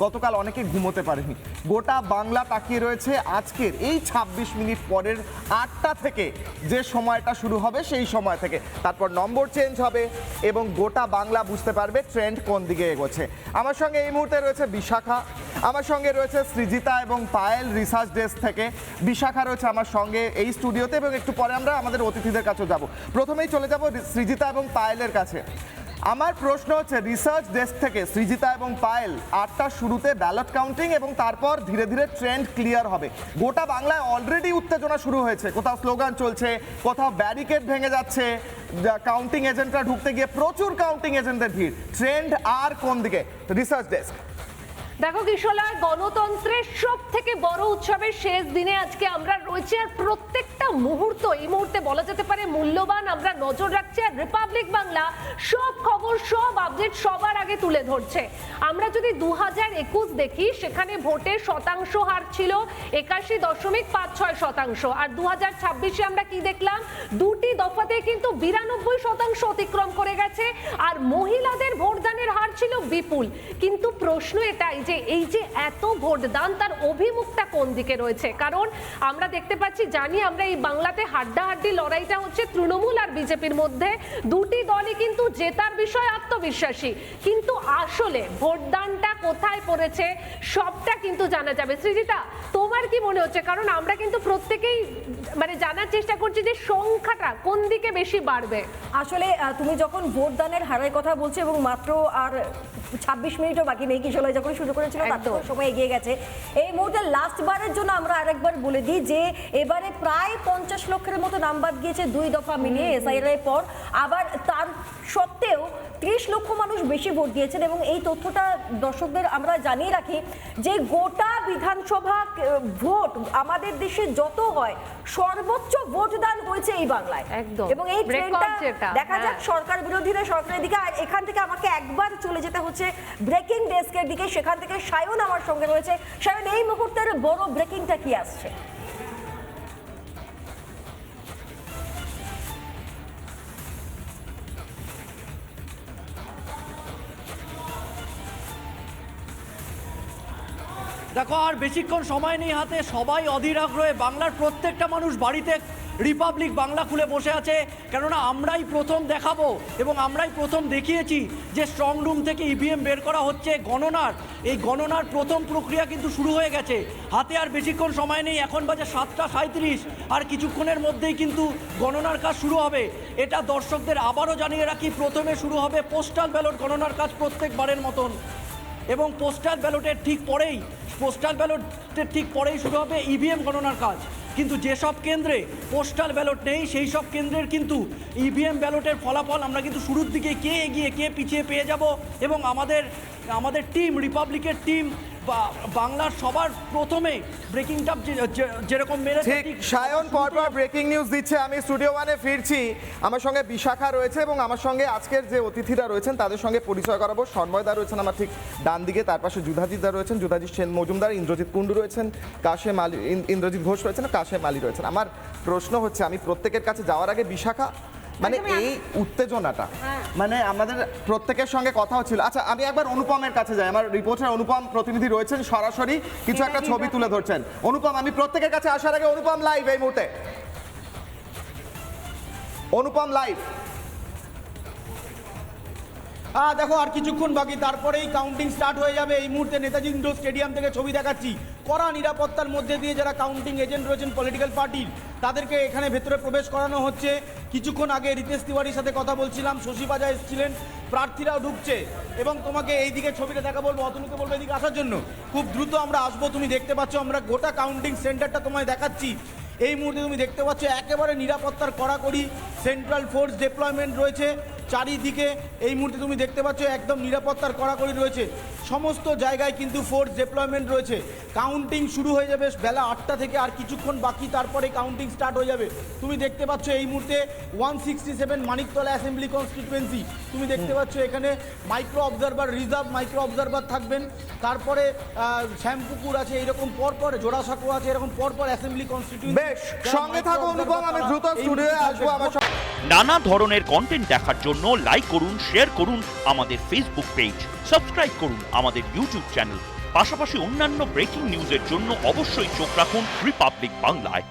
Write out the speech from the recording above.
গতকাল অনেকে ঘুমোতে পারেনি। গোটা বাংলা তাকিয়ে রয়েছে আজকের এই ২৬ মিনিট পরের ৮টা থেকে, যে সময়টা শুরু হবে সেই সময় থেকে। তারপর নম্বর চেঞ্জ হবে এবং গোটা বাংলা বুঝতে পারবে ট্রেন্ড কোন দিকে এগোচ্ছে। আমার সঙ্গে এই মুহূর্তে রয়েছে বিশাখা, আমার সঙ্গে রয়েছে সৃজিতা এবং পায়েল রিসার্চ ডেস্ক থেকে। বিশাখা রয়েছে আমার সঙ্গে এই স্টুডিওতে এবং একটু পরে আমরা আমাদের অতিথিদের কাছেও যাব। প্রথমেই চলে যাব সৃজিতা এবং পায়েলের কাছে। আমার প্রশ্ন হচ্ছে, রিসার্চ ডেস্ক থেকে সৃজিতা এবং পায়েল, ৮টার শুরুতে ব্যালট কাউন্টিং এবং তারপর ধীরে ধীরে ট্রেন্ড ক্লিয়ার হবে। গোটা বাংলায় অলরেডি উত্তেজনা শুরু হয়েছে, কোথাও স্লোগান চলছে, কোথাও ব্যারিকেড ভেঙে যাচ্ছে, কাউন্টিং এজেন্টরা ঢুকতে গিয়ে প্রচুর কাউন্টিং এজেন্টদের ভিড়। ট্রেন্ড আর কোন দিকে? Research desk. দেখো কিশোলা, গণতন্ত্রের সব থেকে বড় উৎসবের শেষ দিনে আজকে আমরা রয়েছি, আর প্রত্যেকটা মুহূর্ত এই মুহূর্তে বলা যেতে পারে মূল্যবান। আমরা নজর রাখছি, আর রিপাবলিক বাংলা সব খবর, সব আপডেট সবার আগে তুলে ধরছে। আমরা যদি 2021 দেখি, সেখানে ভোটের শতাংশ হার ছিল 81.56%, আর 2026-এ আমরা কি দেখলাম? দুটি দফাতে কিন্তু 92% অতিক্রম করে গেছে, আর মহিলাদের ভোটদানের হার ছিল বিপুল। কিন্তু প্রশ্ন এটাই যে এই যে এত ভোটদান, তার অভিমুখটা কোন দিকে রয়েছে? কারণ আমরা দেখতে পাচ্ছি, জানি আমরা এই বাংলাতে হাড্ডাহাড্ডি লড়াইটা হচ্ছে তৃণমূল আর বিজেপির মধ্যে। দুটি দলই কিন্তু জেতার বিষয়ে আত্মবিশ্বাসী, কিন্তু আসলে ভোটদানটা কোথায় পড়েছে সবটা কিন্তু জানা যাবে। সৃজিতা, তোমার কি মনে হচ্ছে? কারণ আমরা কিন্তু প্রত্যেকেই মানে জানার চেষ্টা করছি যে সংখ্যাটা কোন দিকে বেশি বাড়বে। আসলে তুমি যখন ভোটদানের হারের কথা বলছো এবং মাত্র আর 26 মিনিটও বাকি নেই, কিশোর যখন শুরু করেছিল তার থেকে সময় এগিয়ে গেছে। এই মুহূর্তে লাস্ট বারের জন্য আমরা আরেকবার বলে দিই যে এবারে প্রায় 50 লক্ষের মতো নাম্বার গিয়েছে দুই দফা মিলিয়ে এসআইআর এর পর। আবার তার সত্ত্বেও 30 লক্ষ মানুষ বেশি ভোট দিয়েছেন, এবং এই তথ্যটা দর্শকদের আমরা জানিয়ে রাখি যে গোটা বিধানসভা ভোট আমাদের দেশে যত হয় সর্বোচ্চ ভোটদান হয়েছে এই বাংলায়। একদম, এবং এই ট্রেন্ডটা দেখা যাক সরকার বিরোধীরা সরকারের দিকে। আর এখান থেকে আমাকে একবার চলে যেতে হচ্ছে ব্রেকিং ডেস্কের দিকে, সেখান থেকে সায়ন আমার সঙ্গে রয়েছে। সায়ন, এই মুহূর্তের বড় ব্রেকিংটা কি আসছে? দেখো, আর বেশিক্ষণ সময় নেই হাতে, সবাই অধীর আগ্রহে, বাংলার প্রত্যেকটা মানুষ বাড়িতে রিপাবলিক বাংলা খুলে বসে আছে। কেননা আমরাই প্রথম দেখাবো এবং আমরাই প্রথম দেখিয়েছি যে স্ট্রং রুম থেকে ইভিএম বের করা হচ্ছে। এই গণনার প্রথম প্রক্রিয়া কিন্তু শুরু হয়ে গেছে। হাতে আর বেশিক্ষণ সময় নেই, এখন বাজে 7:37, আর কিছুক্ষণের মধ্যেই কিন্তু গণনার কাজ শুরু হবে। এটা দর্শকদের আবারও জানিয়ে রাখি, প্রথমে শুরু হবে পোস্টাল ব্যালট গণনার কাজ প্রত্যেকবারের মতন, এবং পোস্টাল ব্যালটের ঠিক পরেই শুরু হবে ইভিএম গণনার কাজ। কিন্তু যেসব কেন্দ্রে পোস্টাল ব্যালট নেই সেই সব কেন্দ্রের কিন্তু ইভিএম ব্যালটের ফলাফল আমরা কিন্তু শুরুর দিকে কে এগিয়ে কে পিছিয়ে পেয়ে যাব। এবং আমাদের টিম, রিপাবলিকের টিম বাংলার সবার প্রথমে ব্রেকিং টাপ যেরকম মেরেছে, ঠিক সায়ন পরপর ব্রেকিং নিউজ দিচ্ছে। আমি স্টুডিও ওয়ানে ফিরছি, আমার সঙ্গে বিশাখা রয়েছে এবং আমার সঙ্গে আজকের যে অতিথিরা রয়েছেন তাদের সঙ্গে পরিচয় করাবো। সন্ময়দা রয়েছেন আমার ঠিক ডান দিকে, তার পাশে যুধাজিৎ দা রয়েছেন, যুধাজিৎ সেন মজুমদার, ইন্দ্রজিৎ কুণ্ডু রয়েছেন, ইন্দ্রজিৎ ঘোষ রয়েছেন, কাশেম আলী রয়েছেন। আমার প্রশ্ন হচ্ছে, আমি প্রত্যেকের কাছে যাওয়ার আগে বিশাখা, মানে এই উত্তেজনাটা, মানে আমাদের প্রত্যেকের সঙ্গে কথা হচ্ছিল। আচ্ছা, আমি একবার অনুপমের কাছে যাই। আমার রিপোর্টার অনুপম প্রতিনিধি রয়েছেন, সরাসরি কিছু একটা ছবি তুলে ধরছেন। অনুপম, আমি প্রত্যেকের কাছে আসার আগে, অনুপম লাইভ এই মুহূর্তে, অনুপম লাইভ। দেখো, আর কিছুক্ষণ বাকি, তারপরেই কাউন্টিং স্টার্ট হয়ে যাবে। এই মুহূর্তে নেতাজি ইন্ডোর স্টেডিয়াম থেকে ছবি দেখাচ্ছি। কড়া নিরাপত্তার মধ্যে দিয়ে যারা কাউন্টিং এজেন্ট রয়েছেন পলিটিক্যাল পার্টির, তাদেরকে এখানে ভেতরে প্রবেশ করানো হচ্ছে। কিছুক্ষণ আগে রিতেশ তিওয়ারির সাথে কথা বলছিলাম, শশী বাজা এসেছিলেন, প্রার্থীরাও ঢুকছে। এবং তোমাকে এই দিকে ছবিটা দেখা বলবো, অতনুকে বলবো এদিকে আসার জন্য। খুব দ্রুত আমরা আসবো। তুমি দেখতে পাচ্ছ আমরা গোটা কাউন্টিং সেন্টারটা তোমায় দেখাচ্ছি। এই মুহূর্তে তুমি দেখতে পাচ্ছ একেবারে নিরাপত্তার কড়াকড়ি সেন্ট্রাল ফোর্স ডিপ্লয়মেন্ট রয়েছে চারিদিকে। এই মুহূর্তে তুমি দেখতে পাচ্ছ একদম নিরাপত্তার কড়াকড়ি রয়েছে, সমস্ত জায়গায় কিন্তু ফোর্স ডিপ্লয়মেন্ট রয়েছে। কাউন্টিং শুরু হয়ে যাবে বেলা 8টা থেকে, আর কিছুক্ষণ বাকি, তারপরে কাউন্টিং স্টার্ট হয়ে যাবে। তুমি দেখতে পাচ্ছ এই মুহূর্তে 167 মানিকতলা অ্যাসেম্বলি কনস্টিটুয়েন্সি। তুমি দেখতে পাচ্ছ এখানে micro observer, reserve micro observer থাকবেন। তারপরে শ্যামপুকুর আছে, এইরকম পরপর জোড়াসাঁকো আছে, এরকম পরপর অ্যাসেম্বলি কনস্টিটুয়েন্সি। বেশ, সঙ্গে থাকো অনুপম, আমি দ্রুত স্টুডিওতে আসবো। আমার নানা ধরনের কন্টেন্ট দেখার জন্য লাইক করুন, শেয়ার করুন আমাদের ফেসবুক পেজ, সাবস্ক্রাইব করুন আমাদের ইউটিউব চ্যানেল। পাশাপাশি অন্যান্য ব্রেকিং নিউজের জন্য অবশ্যই চোখ রাখুন রিপাবলিক বাংলায়।